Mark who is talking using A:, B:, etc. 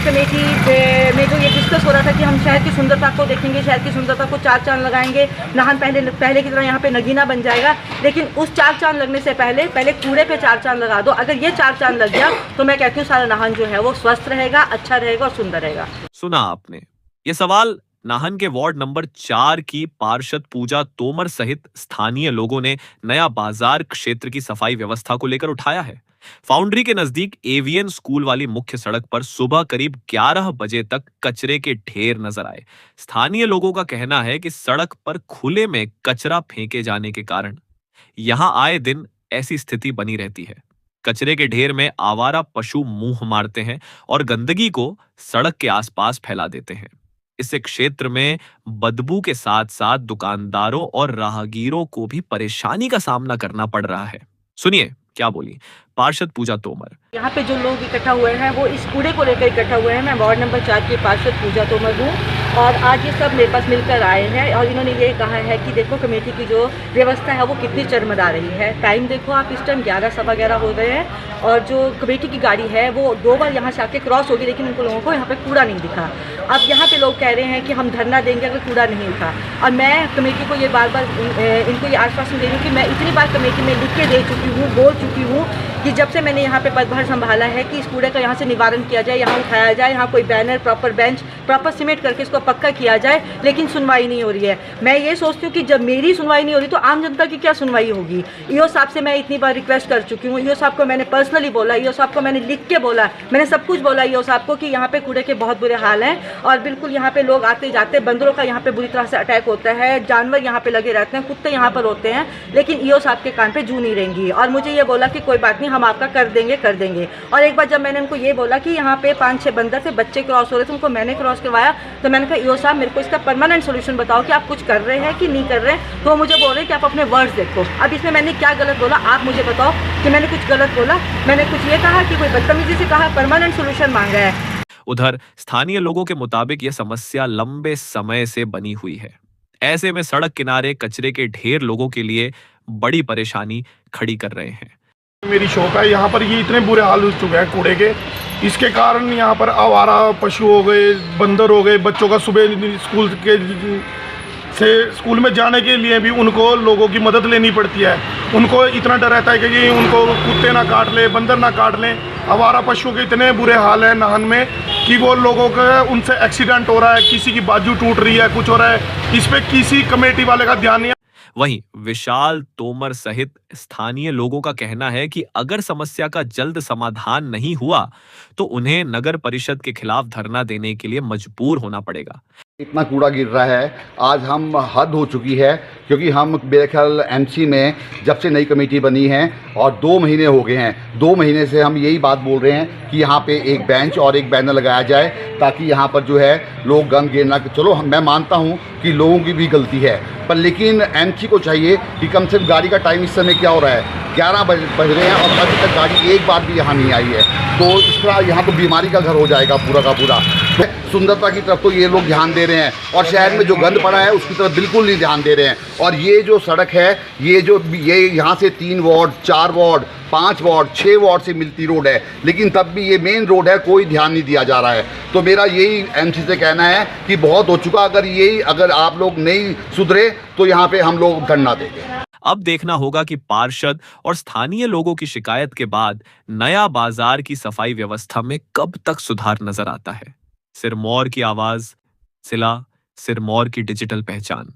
A: Committee में जो ये डिस्कस हो रहा था कि हम शहर की सुंदरता को देखेंगे, शहर की सुंदरता को चार चांद लगाएंगे, नाहन पहले की तरह यहाँ पे नगीना बन जाएगा। लेकिन उस चार चांद लगने से पहले कूड़े पे चार चांद लगा दो। अगर ये चार चांद लग गया तो मैं कहती हूँ सारा नाहन जो है वो स्वस्थ रहेगा, अच्छा रहेगा और सुंदर रहेगा।
B: सुना आपने ये सवाल नाहन के वार्ड नंबर 4 की पार्षद पूजा तोमर सहित स्थानीय लोगों ने नया बाजार क्षेत्र की सफाई व्यवस्था को लेकर उठाया है। फाउंड्री के नजदीक एवियन स्कूल वाली मुख्य सड़क पर सुबह करीब 11 बजे तक कचरे के ढेर नजर आए। स्थानीय लोगों का कहना है कि सड़क पर खुले में कचरा फेंके जाने के कारण यहां आए दिन ऐसी स्थिति बनी रहती है। कचरे के ढेर में आवारा पशु मुंह मारते हैं और गंदगी को सड़क के आसपास फैला देते हैं। इससे क्षेत्र में बदबू के साथ साथ दुकानदारों और राहगीरों को भी परेशानी का सामना करना पड़ रहा है। सुनिए क्या बोली पार्षद पूजा तोमर।
A: यहाँ पे जो लोग इकट्ठा हुए हैं वो इस कूड़े को लेकर इकट्ठा हुए हैं। मैं वार्ड नंबर 4 की पार्षद पूजा तोमर हूँ और आज ये सब मेरे पास मिलकर आए हैं और इन्होंने ये कहा है कि देखो कमेटी की जो व्यवस्था है वो कितनी चरमरा रही है। टाइम देखो आप, इस टाइम 11 सवा 11 हो गए हैं और जो कमेटी की गाड़ी है वो 2 बार यहाँ से आके क्रॉस होगी, लेकिन उनको लोगों को यहाँ पे कूड़ा नहीं दिखा। अब यहाँ पे लोग कह रहे हैं कि हम धरना देंगे अगर कूड़ा नहीं उठा। और मैं कमेटी को ये बार बार इनको ये आश्वासन दे रही हूँ कि मैं इतनी बार कमेटी में लिख के दे चुकी हूँ, बोल चुकी हूँ कि जब से मैंने यहाँ पे पदभार संभाला है कि इस कूड़े का यहाँ से निवारण किया जाए, यहाँ उठाया जाए, यहाँ कोई banner, proper bench, proper cement करके इसको पक्का किया जाए, लेकिन सुनवाई नहीं हो रही है। मैं ये सोचती हूँ कि जब मेरी सुनवाई नहीं हो रही तो आम जनता की क्या सुनवाई होगी। ईओ साहब से मैं इतनी बार रिक्वेस्ट कर चुकी हूँ, ईओ साहब को मैंने पर्सनली बोला, ईओ साहब को मैंने लिख के बोला, मैंने सब कुछ बोला ईओ साहब को कि यहाँ पे कूड़े के बहुत बुरे हाल हैं और बिल्कुल यहाँ पे लोग आते जाते, बंदरों का यहाँ पे बुरी तरह से अटैक होता है, जानवर यहाँ पे लगे रहते हैं, कुत्ते यहाँ पर होते हैं, लेकिन ईओ साहब के कान पे जू नहीं रहेंगी। और मुझे ये बोला कि कोई बात नहीं, हम आपका कर देंगे। और एक बार जब मैंने उनको ये बोला कि यहाँ पे 5-6 बंदर थे, बच्चे क्रॉस हो रहे थे, उनको मैंने क्रॉस करवाया, तो मैंने कहा ईओ साहब मेरे को इसका परमानेंट सोल्यूशन बताओ कि आप कुछ कर रहे हैं कि नहीं कर रहे हैं। तो वो मुझे बोल रहे हैं कि आप अपने वर्ड्स देखो। अब इसमें मैंने क्या गलत बोला, आप मुझे बताओ कि मैंने कुछ गलत बोला। मैंने कुछ ये कहा कि कोई बदतमीजी से कहा, परमानेंट सोल्यूशन मांगा है।
B: उधर स्थानीय लोगों के मुताबिक यह समस्या लंबे समय से बनी हुई है। ऐसे में सड़क किनारे कचरे के ढेर लोगों के लिए बड़ी परेशानी खड़ी कर रहे हैं।
C: मेरी शॉप है, यहाँ पर ये इतने बुरे हाल हो चुके हैं कूड़े के, इसके कारण यहाँ पर आवारा पशु हो गए, बंदर हो गए। बच्चों का सुबह स्कूल में जाने के लिए भी उनको लोगों की मदद लेनी पड़ती है। उनको इतना डर रहता है कि उनको कुत्ते ना काट ले, बंदर ना काट लें। आवारा पशुओं के इतने बुरे हाल हैं नाहन में कि वो लोगों का उनसे एक्सीडेंट हो रहा है, किसी की बाजू टूट रही है, कुछ हो रहा है। इस पर किसी कमेटी वाले का ध्यान नहीं है।
B: वहीं विशाल तोमर सहित स्थानीय लोगों का कहना है कि अगर समस्या का जल्द समाधान नहीं हुआ तो उन्हें नगर परिषद के खिलाफ धरना देने के लिए मजबूर होना पड़ेगा।
D: इतना कूड़ा गिर रहा है, आज हम हद हो चुकी है, क्योंकि हम मेरे ख्याल एमसी में जब से नई कमेटी बनी है और 2 महीने हो गए हैं, 2 महीने से हम यही बात बोल रहे हैं कि यहाँ पे एक बेंच और एक बैनर लगाया जाए ताकि यहाँ पर जो है लोग गंद गिरना। चलो मैं मानता हूँ कि लोगों की भी गलती है, पर लेकिन एमसी को चाहिए कि कम से कम गाड़ी का टाइम इस समय क्या हो रहा है, 11 बज रहे हैं और अभी तक गाड़ी एक बार भी यहाँ नहीं आई है। तो इस तरह यहाँ तो बीमारी का घर हो जाएगा पूरा का पूरा। सुंदरता की तरफ तो ये लोग ध्यान दे रहे हैं और शहर में जो गंद पड़ा है उसकी तरफ बिल्कुल नहीं ध्यान दे रहे हैं। और ये जो सड़क है, ये यहाँ से 3 वार्ड, 4 वार्ड, 5 वार्ड, 6 वार्ड से मिलती रोड है, लेकिन तब भी ये मेन रोड है, कोई ध्यान नहीं दिया जा रहा है। तो मेरा यही एमसी से कहना है कि बहुत हो चुका, अगर आप लोग नहीं सुधरे तो यहाँ पे हम लोग धरना देंगे।
B: अब देखना होगा कि पार्षद और स्थानीय लोगों की शिकायत के बाद नया बाजार की सफाई व्यवस्था में कब तक सुधार नजर आता है। सिरमौर की आवाज, जिला सिरमौर की डिजिटल पहचान।